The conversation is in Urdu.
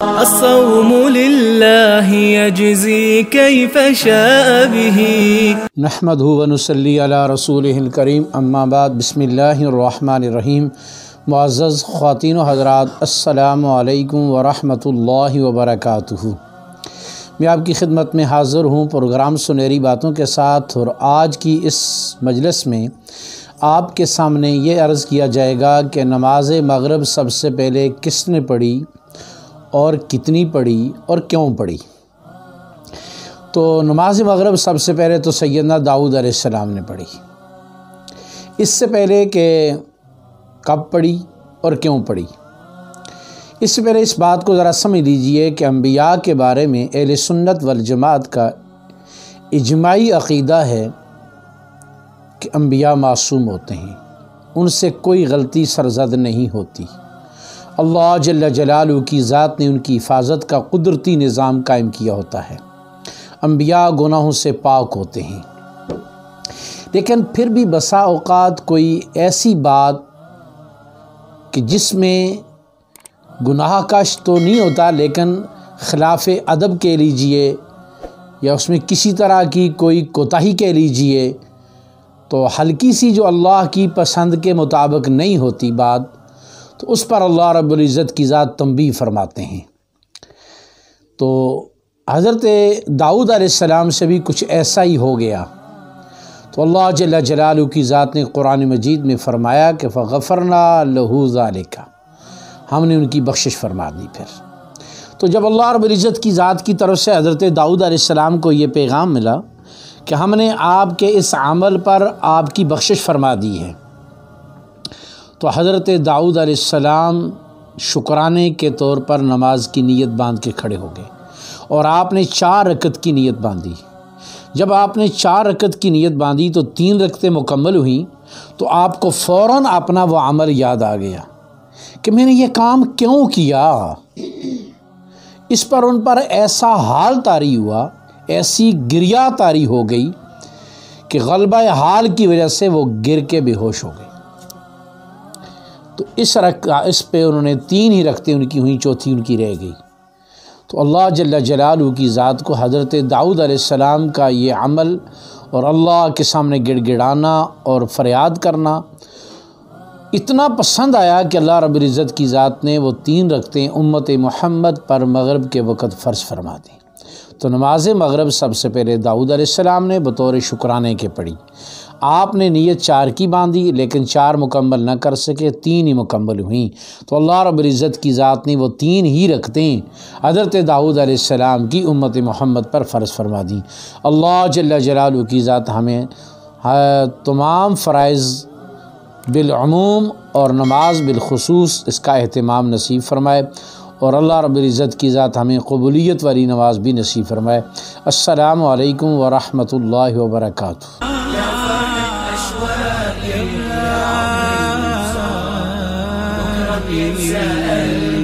الصوم لله يجزي كيف شاء به نحمده ونصلي على رسوله الكريم اما بعد بسم اللہ الرحمن الرحیم۔ معزز خواتین و حضرات، السلام علیکم ورحمۃ اللہ وبرکاتہ۔ میں آپ کی خدمت میں حاضر ہوں پروگرام سنہری باتوں کے ساتھ، اور آج کی اس مجلس میں آپ کے سامنے یہ عرض کیا جائے گا کہ نماز مغرب سب سے پہلے کس نے پڑھی اور کتنی پڑھی اور کیوں پڑھی۔ تو نماز مغرب سب سے پہلے تو سیدنا داؤد علیہ السلام نے پڑھی۔ اس سے پہلے کہ کب پڑھی اور کیوں پڑھی، اس سے پہلے اس بات کو ذرا سمجھ لیجئے کہ انبیاء کے بارے میں اہل سنت والجماعت کا اجماعی عقیدہ ہے کہ انبیاء معصوم ہوتے ہیں، ان سے کوئی غلطی سرزد نہیں ہوتی۔ اللہ جل جلالہ کی ذات نے ان کی حفاظت کا قدرتی نظام قائم کیا ہوتا ہے۔ انبیاء گناہوں سے پاک ہوتے ہیں، لیکن پھر بھی بسا اوقات کوئی ایسی بات کہ جس میں گناہ کش تو نہیں ہوتا لیکن خلاف ادب کہہ لیجئے یا اس میں کسی طرح کی کوئی کوتاہی کہہ لیجئے، تو ہلکی سی جو اللہ کی پسند کے مطابق نہیں ہوتی بات، تو اس پر اللہ رب العزت کی ذات تنبیہ فرماتے ہیں۔ تو حضرت داؤد علیہ السلام سے بھی کچھ ایسا ہی ہو گیا، تو اللہ جل جلالہ کی ذات نے قرآن مجید میں فرمایا کہ فَغَفَرْنَا لَهُ ذَلِكَ، ہم نے ان کی بخشش فرما دی۔ پھر تو جب اللہ رب العزت کی ذات کی طرف سے حضرت داؤد علیہ السلام کو یہ پیغام ملا کہ ہم نے آپ کے اس عمل پر آپ کی بخشش فرما دی ہے، تو حضرت داؤد علیہ السلام شکرانے کے طور پر نماز کی نیت باندھ کے کھڑے ہو گئے، اور آپ نے 4 رکعت کی نیت باندھی۔ جب آپ نے 4 رکعت کی نیت باندھی تو 3 رکعتیں مکمل ہوئیں، تو آپ کو فوراً اپنا وہ عمل یاد آ گیا کہ میں نے یہ کام کیوں کیا۔ اس پر ان پر ایسا حال طاری ہوا، ایسی گریہ طاری ہو گئی کہ غلبہ حال کی وجہ سے وہ گر کے بے ہوش ہو گئے۔ تو اس پہ انہوں نے 3 ہی رکعتیں ان کی ہوئیں، چوتھی ان کی رہ گئی۔ تو اللہ جل جلالہ کی ذات کو حضرت داؤد علیہ السلام کا یہ عمل اور اللہ کے سامنے گڑ گڑانا اور فریاد کرنا اتنا پسند آیا کہ اللہ رب العزت کی ذات نے وہ 3 رکعتیں امت محمد پر مغرب کے وقت فرض فرما دیں۔ تو نماز مغرب سب سے پہلے داؤد علیہ السلام نے بطور شکرانے کے پڑھی۔ آپ نے نیت 4 کی باندھی لیکن 4 مکمل نہ کر سکے، 3 ہی مکمل ہوئیں، تو اللہ رب العزت کی ذات نے وہ 3 ہی رکعتیں حضرت داؤد علیہ السلام کی امت محمد پر فرض فرما دیں۔ اللہ جل جلالہ کی ذات ہمیں تمام فرائض بالعموم اور نماز بالخصوص اس کا اہتمام نصیب فرمائے، اور اللہ رب العزت کی ذات ہمیں قبولیت والی نماز بھی نصیب فرمائے۔ السلام علیکم ورحمۃ اللہ وبرکاتہ۔ سأل